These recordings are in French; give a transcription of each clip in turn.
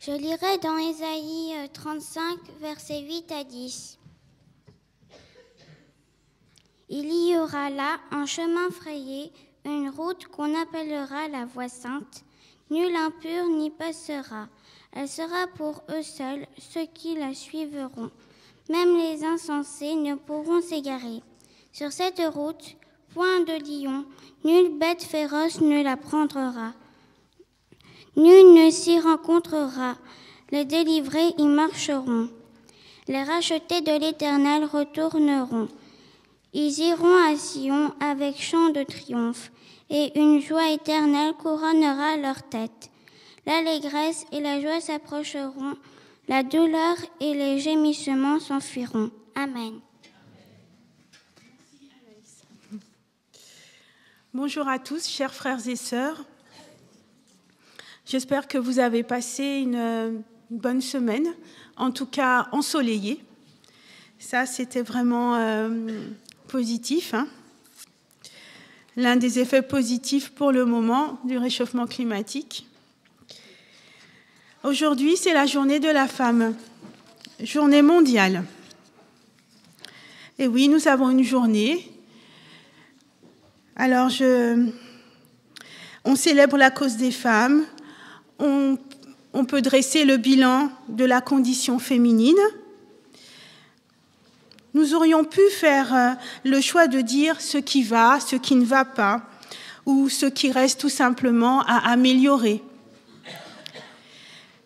Je lirai dans Ésaïe 35, versets 8 à 10. Il y aura là un chemin frayé, une route qu'on appellera la voie sainte. Nul impur n'y passera. Elle sera pour eux seuls, ceux qui la suivront. Même les insensés ne pourront s'égarer. Sur cette route, point de lion, nulle bête féroce ne la prendra. Nul ne s'y rencontrera. Les délivrés y marcheront. Les rachetés de l'Éternel retourneront. Ils iront à Sion avec chant de triomphe, et une joie éternelle couronnera leur tête. L'allégresse et la joie s'approcheront, la douleur et les gémissements s'enfuiront. Amen. Bonjour à tous, chers frères et sœurs. J'espère que vous avez passé une bonne semaine, en tout cas ensoleillée. Ça, c'était vraiment positif. L'un des effets positifs pour le moment du réchauffement climatique. Aujourd'hui, c'est la journée de la femme, journée mondiale. Et oui, nous avons une journée. Alors, on célèbre la cause des femmes. On peut dresser le bilan de la condition féminine. Nous aurions pu faire le choix de dire ce qui va, ce qui ne va pas, ou ce qui reste tout simplement à améliorer.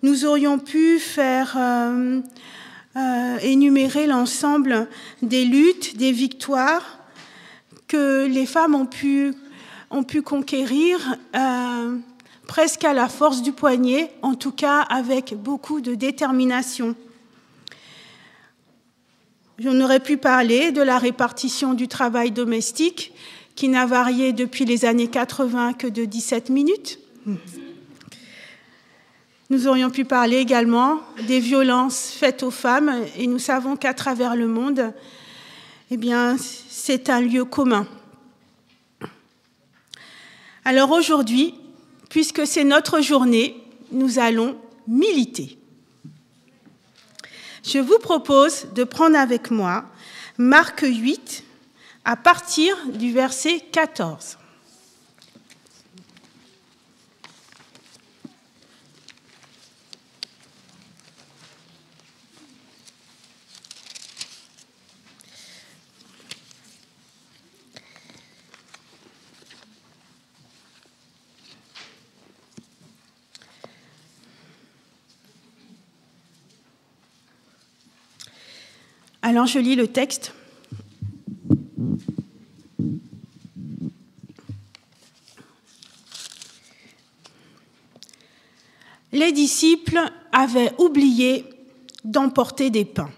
Nous aurions pu faire énumérer l'ensemble des luttes, des victoires que les femmes ont pu conquérir presque à la force du poignet, en tout cas avec beaucoup de détermination. On aurait pu parler de la répartition du travail domestique qui n'a varié depuis les années 80 que de 17 minutes. Nous aurions pu parler également des violences faites aux femmes et nous savons qu'à travers le monde, eh bien, c'est un lieu commun. Alors aujourd'hui, puisque c'est notre journée, nous allons militer. Je vous propose de prendre avec moi Marc 8 à partir du verset 14. Alors, je lis le texte. Les disciples avaient oublié d'emporter des pains.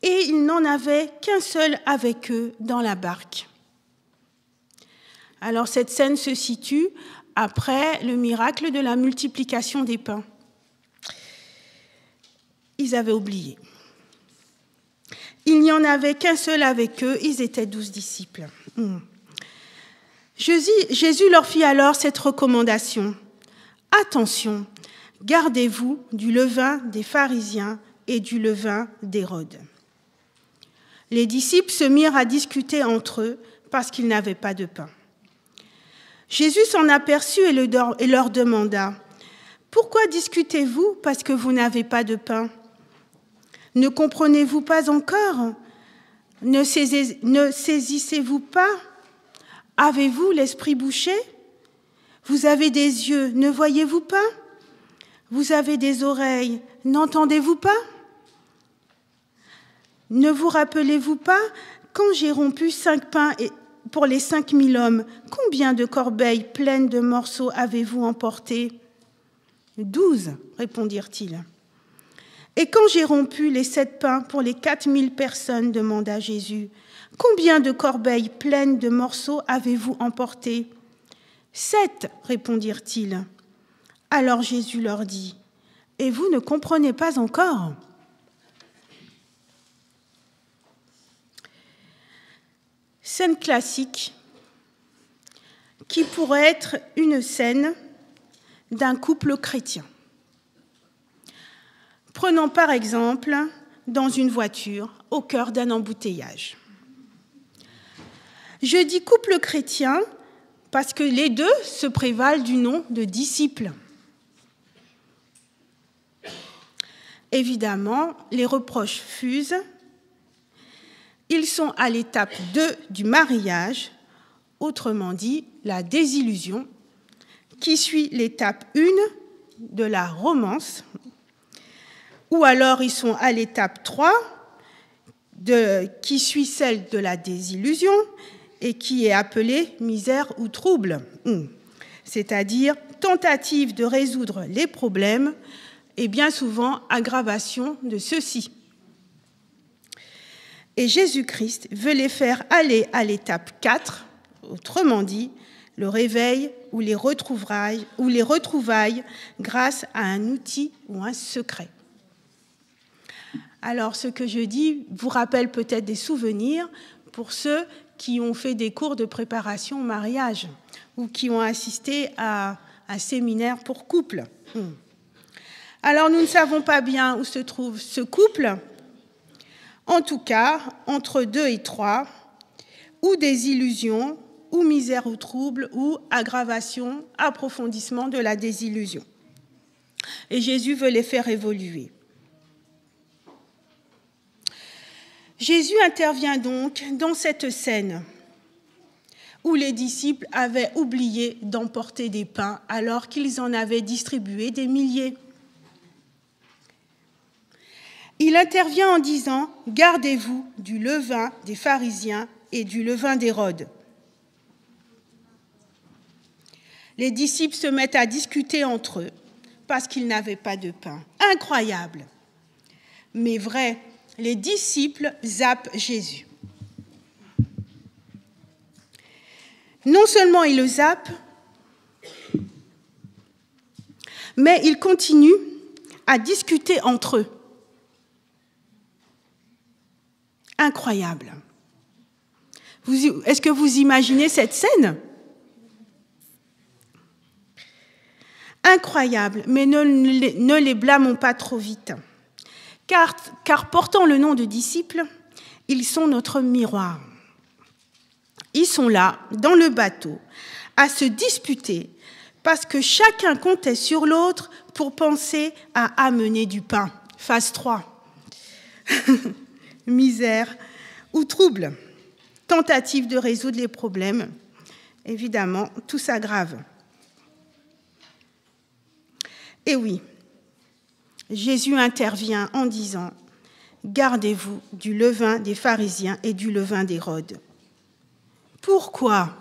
Et ils n'en avaient qu'un seul avec eux dans la barque. Alors, cette scène se situe après le miracle de la multiplication des pains. Ils avaient oublié. Il n'y en avait qu'un seul avec eux, ils étaient 12 disciples. Jésus leur fit alors cette recommandation. Attention, gardez-vous du levain des pharisiens et du levain d'Hérode. Les disciples se mirent à discuter entre eux parce qu'ils n'avaient pas de pain. Jésus s'en aperçut et leur demanda « Pourquoi discutez-vous parce que vous n'avez pas de pain ? Ne comprenez-vous pas encore ? Ne saisissez-vous pas ? Avez-vous l'esprit bouché ? Vous avez des yeux, ne voyez-vous pas ? Vous avez des oreilles, n'entendez-vous pas ? Ne vous rappelez-vous pas, quand j'ai rompu 5 pains pour les 5000 hommes, combien de corbeilles pleines de morceaux avez-vous emportés ? 12, répondirent-ils. Et quand j'ai rompu les 7 pains pour les 4000 personnes, demanda Jésus, combien de corbeilles pleines de morceaux avez-vous emportés ? 7, répondirent-ils. Alors Jésus leur dit, et vous ne comprenez pas encore ? Scène classique qui pourrait être une scène d'un couple chrétien. Prenons par exemple dans une voiture au cœur d'un embouteillage. Je dis couple chrétien parce que les deux se prévalent du nom de disciples. Évidemment, les reproches fusent. Ils sont à l'étape 2 du mariage, autrement dit la désillusion, qui suit l'étape 1 de la romance, ou alors ils sont à l'étape 3 qui suit celle de la désillusion et qui est appelée misère ou trouble, c'est-à-dire tentative de résoudre les problèmes et bien souvent aggravation de ceux-ci. Et Jésus-Christ veut les faire aller à l'étape 4, autrement dit, le réveil ou les retrouvailles grâce à un outil ou un secret. Alors, ce que je dis vous rappelle peut-être des souvenirs pour ceux qui ont fait des cours de préparation au mariage ou qui ont assisté à un séminaire pour couple. Alors, nous ne savons pas bien où se trouve ce couple. En tout cas, entre 2 et 3, ou désillusion, ou misère ou trouble, ou aggravation, approfondissement de la désillusion. Et Jésus veut les faire évoluer. Jésus intervient donc dans cette scène où les disciples avaient oublié d'emporter des pains alors qu'ils en avaient distribué des milliers. Il intervient en disant « Gardez-vous du levain des pharisiens et du levain d'Hérode ». Les disciples se mettent à discuter entre eux parce qu'ils n'avaient pas de pain. Incroyable, mais vrai, les disciples zappent Jésus. Non seulement ils le zappent, mais ils continuent à discuter entre eux. Incroyable. Est-ce que vous imaginez cette scène ? Incroyable, mais ne les blâmons pas trop vite. Car portant le nom de disciples, ils sont notre miroir. Ils sont là, dans le bateau, à se disputer parce que chacun comptait sur l'autre pour penser à amener du pain. Phase 3. Misère ou trouble. Tentative de résoudre les problèmes. Évidemment, tout s'aggrave. Et oui, Jésus intervient en disant « Gardez-vous du levain des pharisiens et du levain d'Hérode ». Pourquoi ?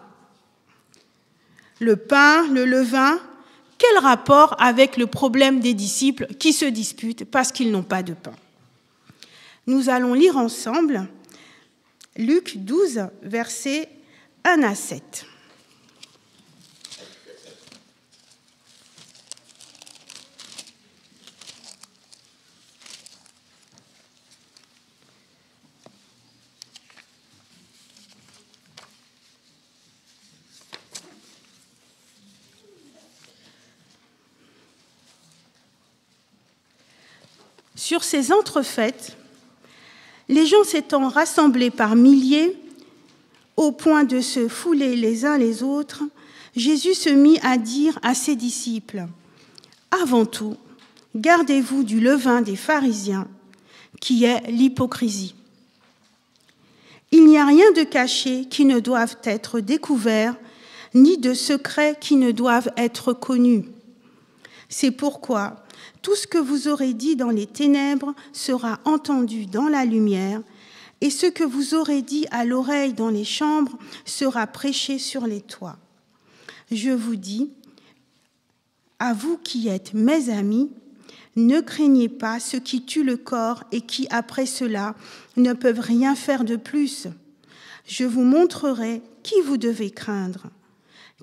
Le pain, le levain, quel rapport avec le problème des disciples qui se disputent parce qu'ils n'ont pas de pain ? Nous allons lire ensemble Luc 12, versets 1 à 7. Sur ces entrefaites, les gens s'étant rassemblés par milliers, au point de se fouler les uns les autres, Jésus se mit à dire à ses disciples « Avant tout, gardez-vous du levain des pharisiens, qui est l'hypocrisie. Il n'y a rien de caché qui ne doive être découvert, ni de secret qui ne doivent être connus. C'est pourquoi tout ce que vous aurez dit dans les ténèbres sera entendu dans la lumière, et ce que vous aurez dit à l'oreille dans les chambres sera prêché sur les toits. Je vous dis, à vous qui êtes mes amis, ne craignez pas ceux qui tuent le corps et qui, après cela, ne peuvent rien faire de plus. Je vous montrerai qui vous devez craindre.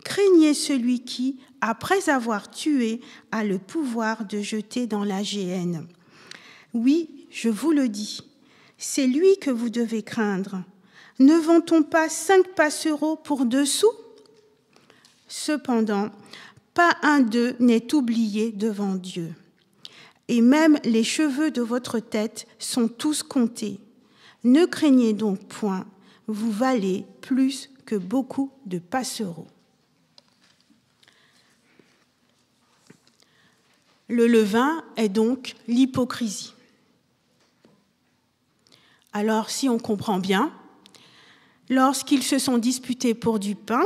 Craignez celui qui, après avoir tué, a le pouvoir de jeter dans la géhenne. Oui, je vous le dis, c'est lui que vous devez craindre. Ne vend-on pas 5 passereaux pour 2 sous ? Cependant, Pas un d'eux n'est oublié devant Dieu. Et même les cheveux de votre tête sont tous comptés. Ne craignez donc point, vous valez plus que beaucoup de passereaux. Le levain est donc l'hypocrisie. Alors, si on comprend bien, lorsqu'ils se sont disputés pour du pain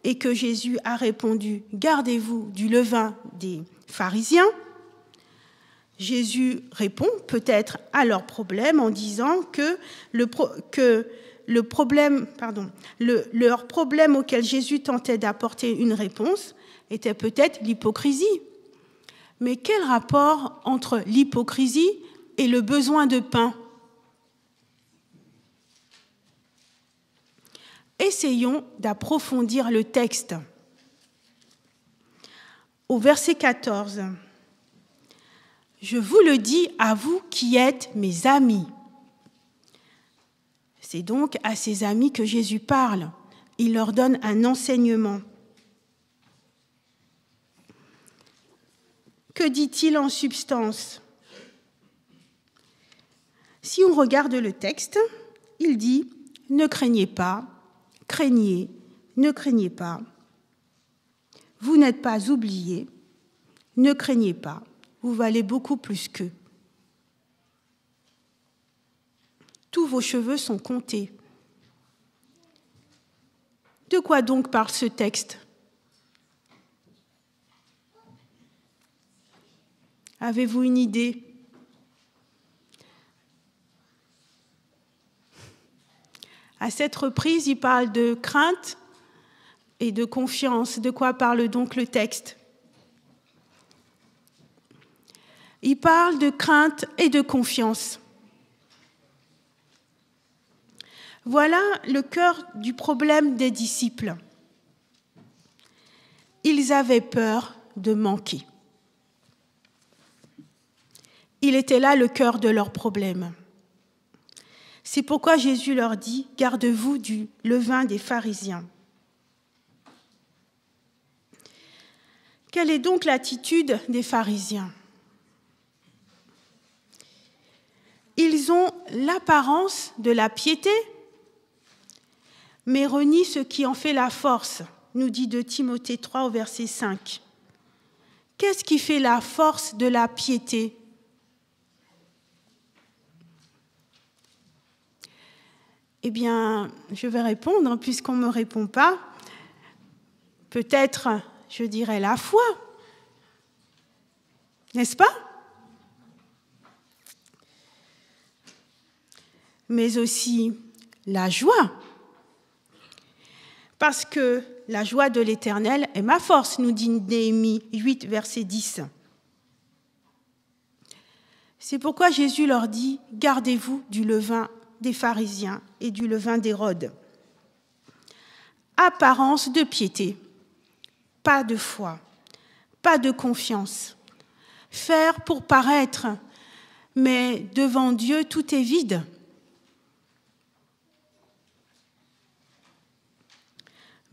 et que Jésus a répondu « Gardez-vous du levain des pharisiens », Jésus répond peut-être à leur problème en disant que leur problème auquel Jésus tentait d'apporter une réponse était peut-être l'hypocrisie. Mais quel rapport entre l'hypocrisie et le besoin de pain ? Essayons d'approfondir le texte. Au verset 14, « Je vous le dis à vous qui êtes mes amis. » C'est donc à ses amis que Jésus parle. Il leur donne un enseignement. Que dit-il en substance ? Si on regarde le texte, il dit « Ne craignez pas, craignez, ne craignez pas. Vous n'êtes pas oubliés, ne craignez pas, vous valez beaucoup plus qu'eux. Tous vos cheveux sont comptés. » De quoi donc parle ce texte ? Avez-vous une idée ? À cette reprise, il parle de crainte et de confiance. De quoi parle donc le texte ? Il parle de crainte et de confiance. Voilà le cœur du problème des disciples. Ils avaient peur de manquer. Il était là le cœur de leur problème. C'est pourquoi Jésus leur dit « Garde-vous du levain des pharisiens ». Quelle est donc l'attitude des pharisiens ? Ils ont l'apparence de la piété, mais renient ce qui en fait la force, nous dit 2 Timothée 3 au verset 5. Qu'est-ce qui fait la force de la piété ? Eh bien, je vais répondre, puisqu'on ne me répond pas. Peut-être, je dirais, la foi. N'est-ce pas ? Mais aussi la joie. Parce que la joie de l'Éternel est ma force, nous dit Néhémie 8, verset 10. C'est pourquoi Jésus leur dit « Gardez-vous du levain des pharisiens et du levain d'Hérode. » Apparence de piété, pas de foi, pas de confiance. Faire pour paraître, mais devant Dieu, tout est vide.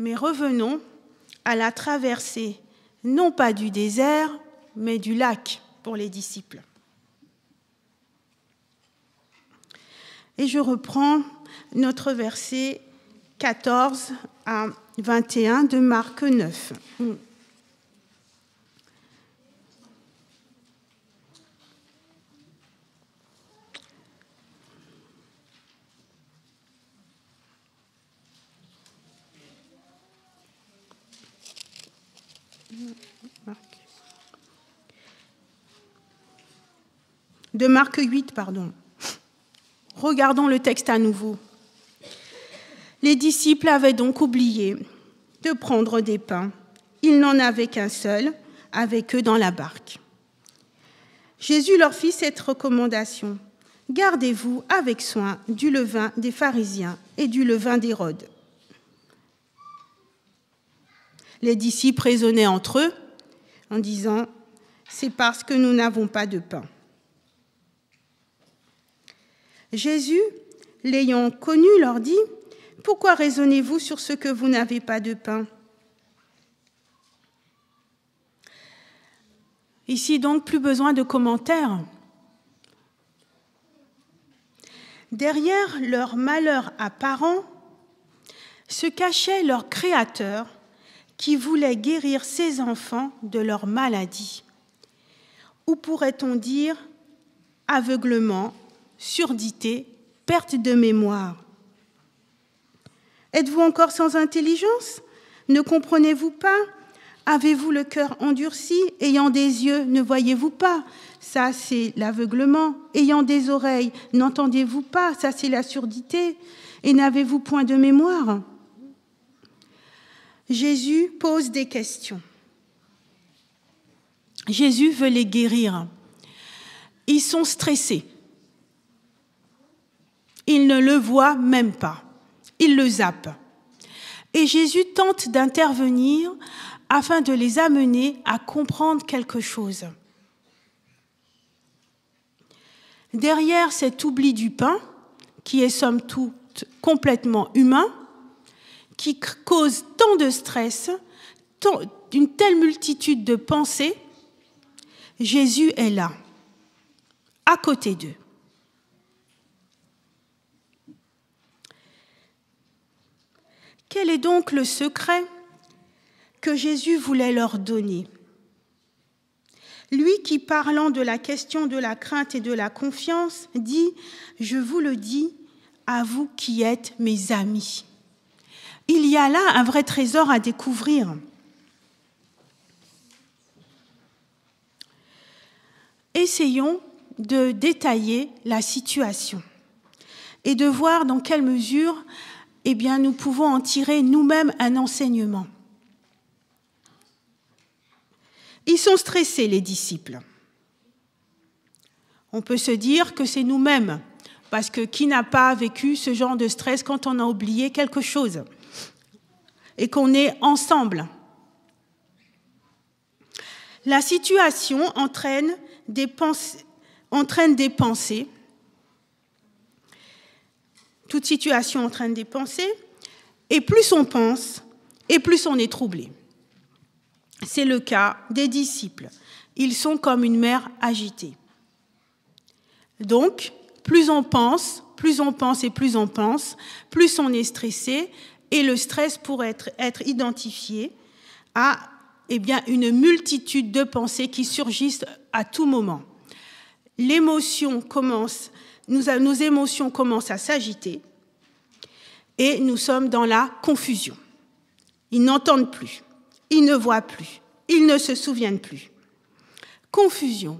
Mais revenons à la traversée, non pas du désert, mais du lac pour les disciples. Et je reprends notre verset 14 à 21 de Marc 9. De Marc 8, pardon. Regardons le texte à nouveau. Les disciples avaient donc oublié de prendre des pains. Ils n'en avaient qu'un seul, avec eux dans la barque. Jésus leur fit cette recommandation. « Gardez-vous avec soin du levain des pharisiens et du levain d'Hérode. » Les disciples raisonnaient entre eux en disant « C'est parce que nous n'avons pas de pain. » Jésus, l'ayant connu, leur dit « Pourquoi raisonnez-vous sur ce que vous n'avez pas de pain ? Ici donc, plus besoin de commentaires. Derrière leur malheur apparent se cachait leur Créateur qui voulait guérir ses enfants de leur maladie. Ou pourrait-on dire aveuglement, surdité, perte de mémoire. Êtes-vous encore sans intelligence? Ne comprenez-vous pas? Avez-vous le cœur endurci? Ayant des yeux, ne voyez-vous pas? Ça, c'est l'aveuglement. Ayant des oreilles, n'entendez-vous pas? Ça, c'est la surdité. Et n'avez-vous point de mémoire? Jésus pose des questions. Jésus veut les guérir. Ils sont stressés. Ils ne le voient même pas. Ils le zappent. Et Jésus tente d'intervenir afin de les amener à comprendre quelque chose. Derrière cet oubli du pain, qui est somme toute complètement humain, qui cause tant de stress, une telle multitude de pensées, Jésus est là, à côté d'eux. Quel est donc le secret que Jésus voulait leur donner? Lui qui, parlant de la question de la crainte et de la confiance, dit « Je vous le dis, à vous qui êtes mes amis ». Il y a là un vrai trésor à découvrir. Essayons de détailler la situation et de voir dans quelle mesure nous pouvons en tirer nous-mêmes un enseignement. Ils sont stressés, les disciples. On peut se dire que c'est nous-mêmes, parce que qui n'a pas vécu ce genre de stress quand on a oublié quelque chose et qu'on est ensemble? La situation entraîne des pensées. Toute situation entraîne des pensées, et plus on pense, et plus on est troublé. C'est le cas des disciples. Ils sont comme une mer agitée. Donc, plus on pense et plus on pense, plus on est stressé, et le stress pourrait être identifié à une multitude de pensées qui surgissent à tout moment. Nos émotions commencent à s'agiter et nous sommes dans la confusion. Ils n'entendent plus, ils ne voient plus, ils ne se souviennent plus. Confusion,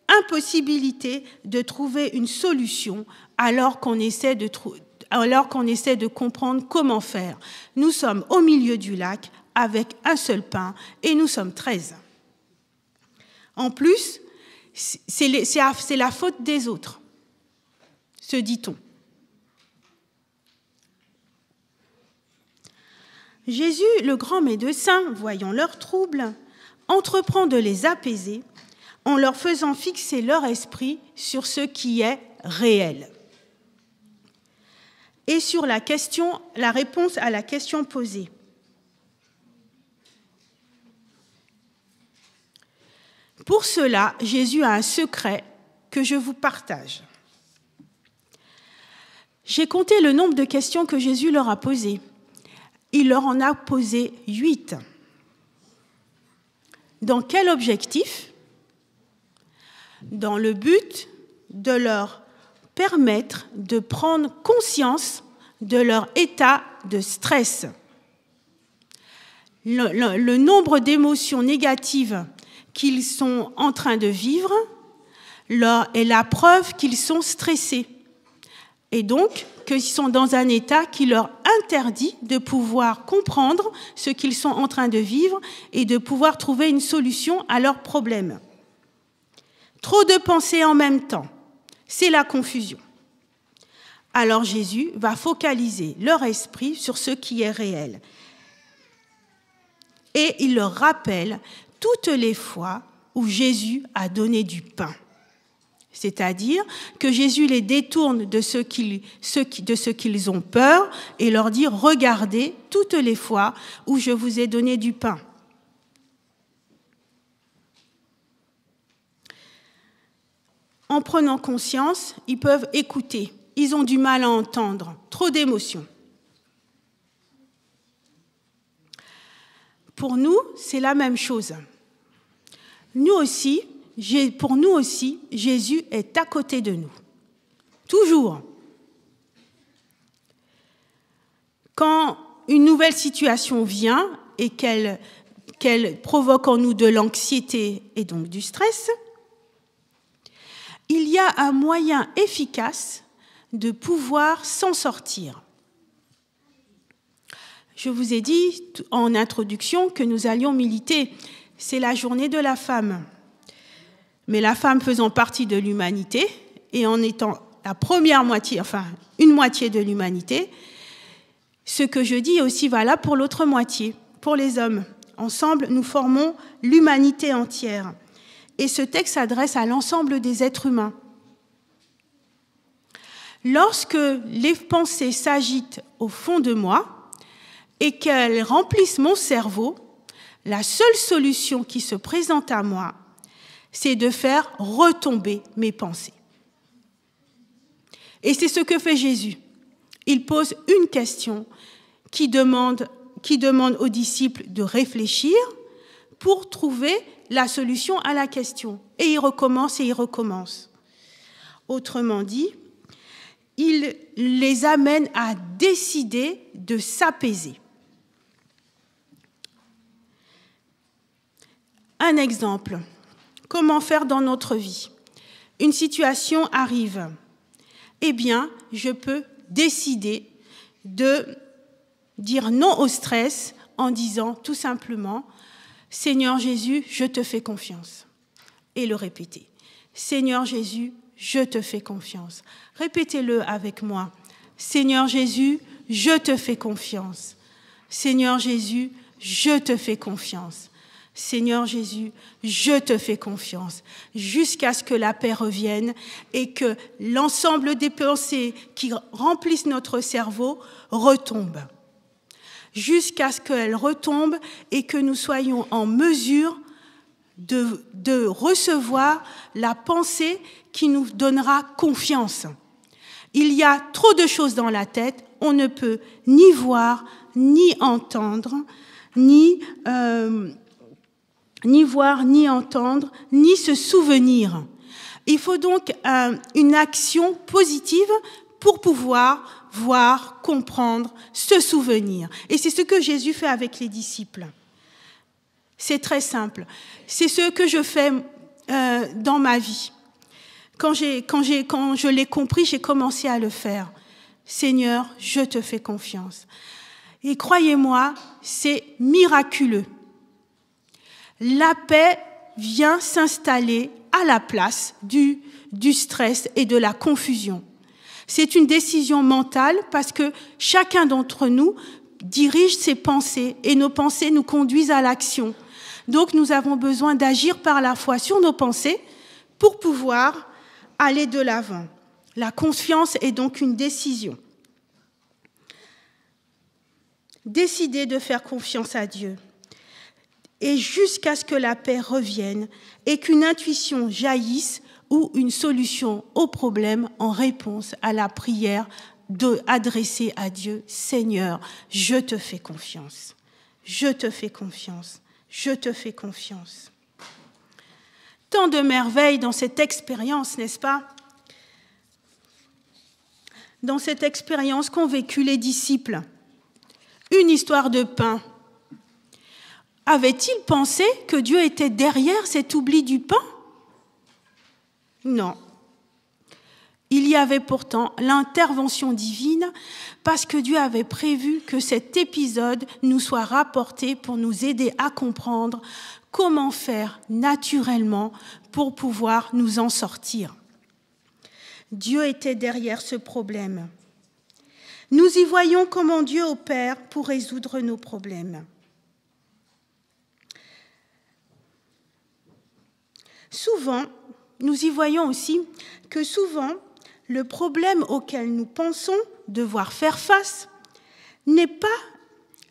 impossibilité de trouver une solution alors qu'on essaie de comprendre comment faire. Nous sommes au milieu du lac avec un seul pain et nous sommes 13. En plus, c'est la faute des autres, se dit-on. Jésus, le grand médecin, voyant leurs troubles, entreprend de les apaiser en leur faisant fixer leur esprit sur ce qui est réel et sur la réponse à la question posée. Pour cela, Jésus a un secret que je vous partage. J'ai compté le nombre de questions que Jésus leur a posées. Il leur en a posé 8. Dans quel objectif? Dans le but de leur permettre de prendre conscience de leur état de stress. Le nombre d'émotions négatives qu'ils sont en train de vivre est la preuve qu'ils sont stressés et donc qu'ils sont dans un état qui leur interdit de pouvoir comprendre ce qu'ils sont en train de vivre et de pouvoir trouver une solution à leurs problèmes. Trop de pensées en même temps, c'est la confusion. Alors Jésus va focaliser leur esprit sur ce qui est réel. Et il leur rappelle toutes les fois où Jésus a donné du pain. C'est-à-dire que Jésus les détourne de ce qu'ils ont peur et leur dit « Regardez toutes les fois où je vous ai donné du pain ». en prenant conscience, ils peuvent écouter. Ils ont du mal à entendre, trop d'émotions. Pour nous, c'est la même chose. Pour nous aussi, Jésus est à côté de nous. Toujours. Quand une nouvelle situation vient et qu'elle provoque en nous de l'anxiété et donc du stress, il y a un moyen efficace de pouvoir s'en sortir. Je vous ai dit en introduction que nous allions militer. C'est la journée de la femme. Mais la femme faisant partie de l'humanité et en étant la première moitié, enfin une moitié de l'humanité, ce que je dis est aussi valable pour l'autre moitié, pour les hommes. Ensemble, nous formons l'humanité entière. Et ce texte s'adresse à l'ensemble des êtres humains. Lorsque les pensées s'agitent au fond de moi et qu'elles remplissent mon cerveau, la seule solution qui se présente à moi, c'est de faire retomber mes pensées. Et c'est ce que fait Jésus. Il pose une question qui demande aux disciples de réfléchir pour trouver la solution à la question. Et il recommence et il recommence. Autrement dit, il les amène à décider de s'apaiser. Un exemple. Comment faire dans notre vie? Une situation arrive. Eh bien, je peux décider de dire non au stress en disant tout simplement « Seigneur Jésus, je te fais confiance » et le répéter. « Seigneur Jésus, je te fais confiance ». Répétez-le avec moi. « Seigneur Jésus, je te fais confiance. Seigneur Jésus, je te fais confiance. Seigneur Jésus, je te fais confiance. » Jusqu'à ce que la paix revienne et que l'ensemble des pensées qui remplissent notre cerveau retombent. Jusqu'à ce qu'elles retombent et que nous soyons en mesure de recevoir la pensée qui nous donnera confiance. Il y a trop de choses dans la tête, on ne peut ni voir, ni entendre, ni voir, ni entendre, ni se souvenir. Il faut donc une action positive pour pouvoir voir, comprendre, se souvenir. Et c'est ce que Jésus fait avec les disciples. C'est très simple. C'est ce que je fais dans ma vie. Quand je l'ai compris, j'ai commencé à le faire. Seigneur, je te fais confiance. Et croyez-moi, c'est miraculeux. La paix vient s'installer à la place du stress et de la confusion. C'est une décision mentale parce que chacun d'entre nous dirige ses pensées et nos pensées nous conduisent à l'action. Donc nous avons besoin d'agir par la foi sur nos pensées pour pouvoir aller de l'avant. La confiance est donc une décision. Décider de faire confiance à Dieu. Et jusqu'à ce que la paix revienne et qu'une intuition jaillisse ou une solution au problème en réponse à la prière adressée à Dieu. Seigneur, je te fais confiance. Je te fais confiance. Je te fais confiance. Tant de merveilles dans cette expérience, n'est-ce pas? Dans cette expérience qu'ont vécu les disciples. Une histoire de pain. Avait-il pensé que Dieu était derrière cet oubli du pain? Non. Il y avait pourtant l'intervention divine parce que Dieu avait prévu que cet épisode nous soit rapporté pour nous aider à comprendre comment faire naturellement pour pouvoir nous en sortir. Dieu était derrière ce problème. Nous y voyons comment Dieu opère pour résoudre nos problèmes. Souvent, nous y voyons aussi que souvent, le problème auquel nous pensons devoir faire face n'est pas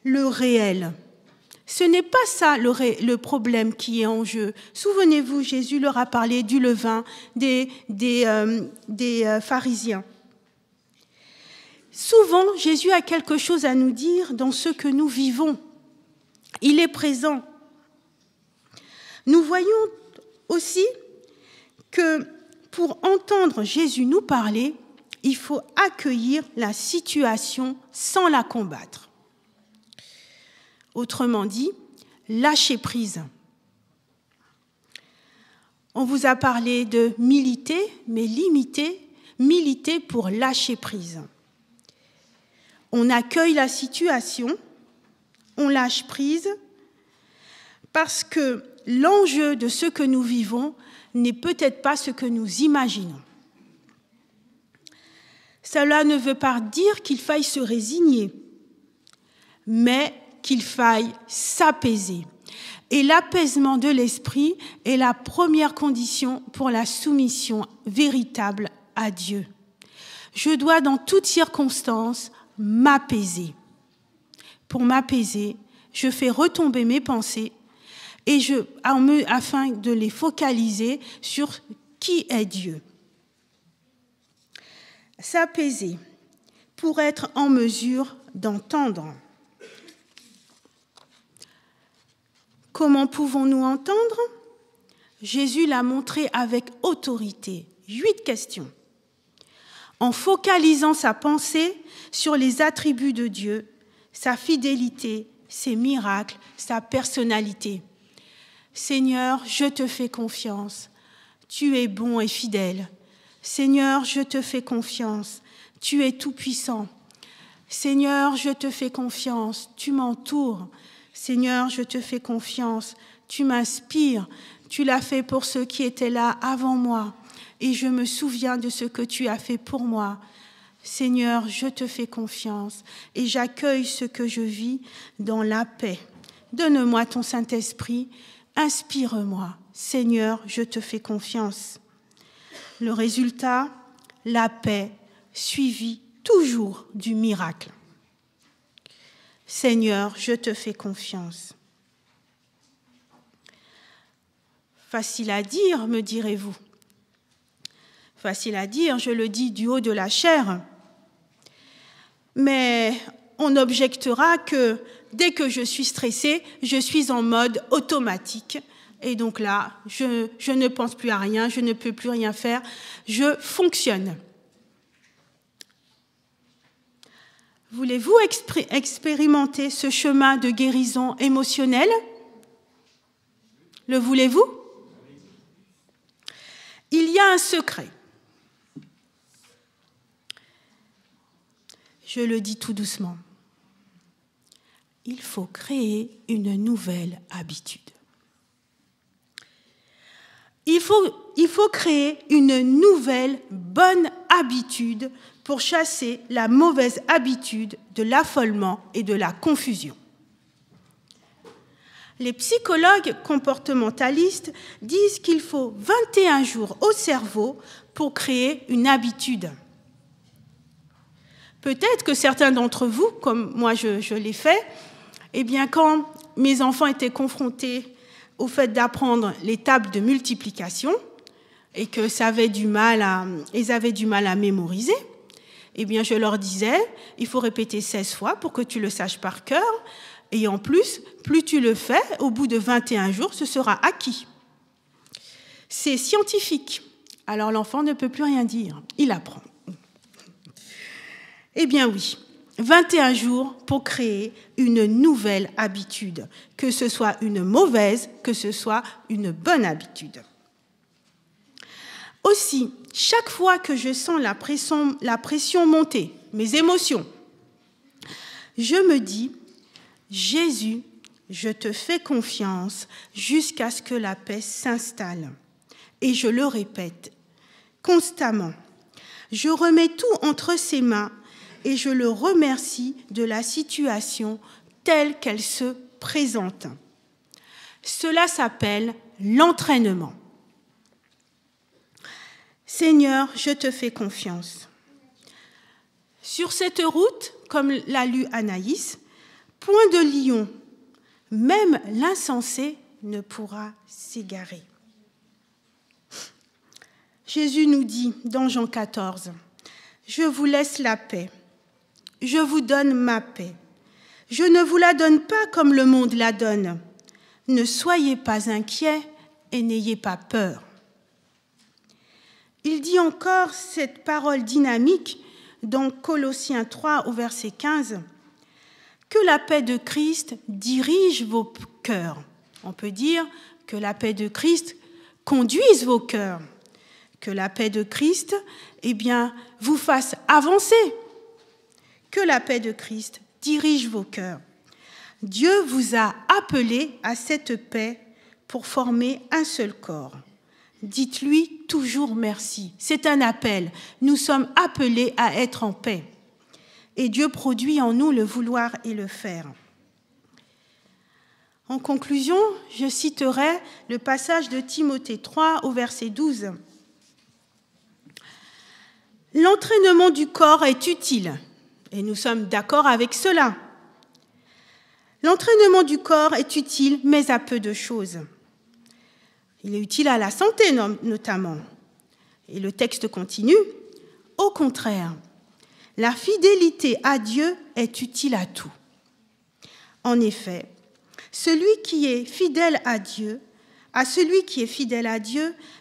le réel. Ce n'est pas ça le problème qui est en jeu. Souvenez-vous, Jésus leur a parlé du levain des pharisiens. Souvent, Jésus a quelque chose à nous dire dans ce que nous vivons. Il est présent. Nous voyons aussi que pour entendre Jésus nous parler, il faut accueillir la situation sans la combattre. Autrement dit, lâcher prise. On vous a parlé de militer, mais militer pour lâcher prise. On accueille la situation, on lâche prise, parce que l'enjeu de ce que nous vivons n'est peut-être pas ce que nous imaginons. Cela ne veut pas dire qu'il faille se résigner, mais qu'il faille s'apaiser. Et l'apaisement de l'esprit est la première condition pour la soumission véritable à Dieu. Je dois dans toutes circonstances m'apaiser. Pour m'apaiser, je fais retomber mes pensées et afin de les focaliser sur qui est Dieu. S'apaiser pour être en mesure d'entendre. Comment pouvons-nous entendre? Jésus l'a montré avec autorité. 8 questions. En focalisant sa pensée sur les attributs de Dieu, sa fidélité, ses miracles, sa personnalité. Seigneur, je te fais confiance. Tu es bon et fidèle. Seigneur, je te fais confiance. Tu es tout-puissant. Seigneur, je te fais confiance. Tu m'entoures. Seigneur, je te fais confiance, tu m'inspires, tu l'as fait pour ceux qui étaient là avant moi, et je me souviens de ce que tu as fait pour moi. Seigneur, je te fais confiance, et j'accueille ce que je vis dans la paix. Donne-moi ton Saint-Esprit, inspire-moi. Seigneur, je te fais confiance. Le résultat, la paix, suivie toujours du miracle. Seigneur, je te fais confiance. Facile à dire, me direz-vous. Facile à dire, je le dis du haut de la chair. Mais on objectera que dès que je suis stressée, je suis en mode automatique. Et donc là, je ne pense plus à rien, je ne peux plus rien faire, je fonctionne. Voulez-vous expérimenter ce chemin de guérison émotionnelle? Le voulez-vous? Il y a un secret. Je le dis tout doucement. Il faut créer une nouvelle habitude. Il faut créer une nouvelle bonne habitude pour chasser la mauvaise habitude de l'affolement et de la confusion. Les psychologues comportementalistes disent qu'il faut 21 jours au cerveau pour créer une habitude. Peut-être que certains d'entre vous, comme moi je l'ai fait, eh bien quand mes enfants étaient confrontés au fait d'apprendre les tables de multiplication et que ils avaient du mal à mémoriser, eh bien je leur disais, il faut répéter 16 fois pour que tu le saches par cœur, et en plus tu le fais, au bout de 21 jours, ce sera acquis. C'est scientifique. Alors l'enfant ne peut plus rien dire, il apprend. Eh bien oui, 21 jours pour créer une nouvelle habitude, que ce soit une mauvaise, que ce soit une bonne habitude. Aussi, chaque fois que je sens la pression monter, mes émotions, je me dis, Jésus, je te fais confiance jusqu'à ce que la paix s'installe. Et je le répète constamment. Je remets tout entre ses mains et je le remercie de la situation telle qu'elle se présente. Cela s'appelle l'entraînement. Seigneur, je te fais confiance. Sur cette route, comme l'a lu Anaïs, point de lion, Même l'insensé ne pourra s'égarer. Jésus nous dit dans Jean 14, « Je vous laisse la paix, je vous donne ma paix. Je ne vous la donne pas comme le monde la donne. Ne soyez pas inquiets et n'ayez pas peur. » Il dit encore cette parole dynamique dans Colossiens 3 au verset 15, « Que la paix de Christ dirige vos cœurs. » On peut dire que la paix de Christ conduise vos cœurs. Que la paix de Christ, vous fasse avancer. Que la paix de Christ dirige vos cœurs. Dieu vous a appelé à cette paix pour former un seul corps. Dites-lui toujours merci. C'est un appel. Nous sommes appelés à être en paix. Et Dieu produit en nous le vouloir et le faire. En conclusion, je citerai le passage de Timothée 3 au verset 12. L'entraînement du corps est utile, et nous sommes d'accord avec cela. L'entraînement du corps est utile, mais à peu de choses. Il est utile à la santé, notamment. Et le texte continue. Au contraire, la fidélité à Dieu est utile à tout. En effet, celui qui est fidèle à Dieu,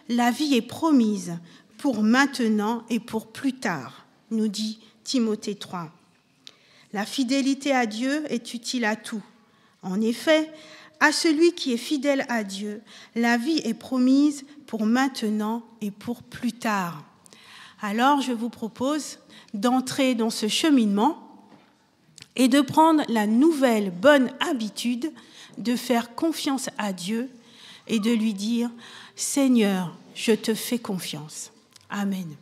la vie est promise pour maintenant et pour plus tard, nous dit Timothée 3. La fidélité à Dieu est utile à tout. En effet, à celui qui est fidèle à Dieu, la vie est promise pour maintenant et pour plus tard. Alors, je vous propose d'entrer dans ce cheminement et de prendre la nouvelle bonne habitude de faire confiance à Dieu et de lui dire « Seigneur, je te fais confiance ». Amen.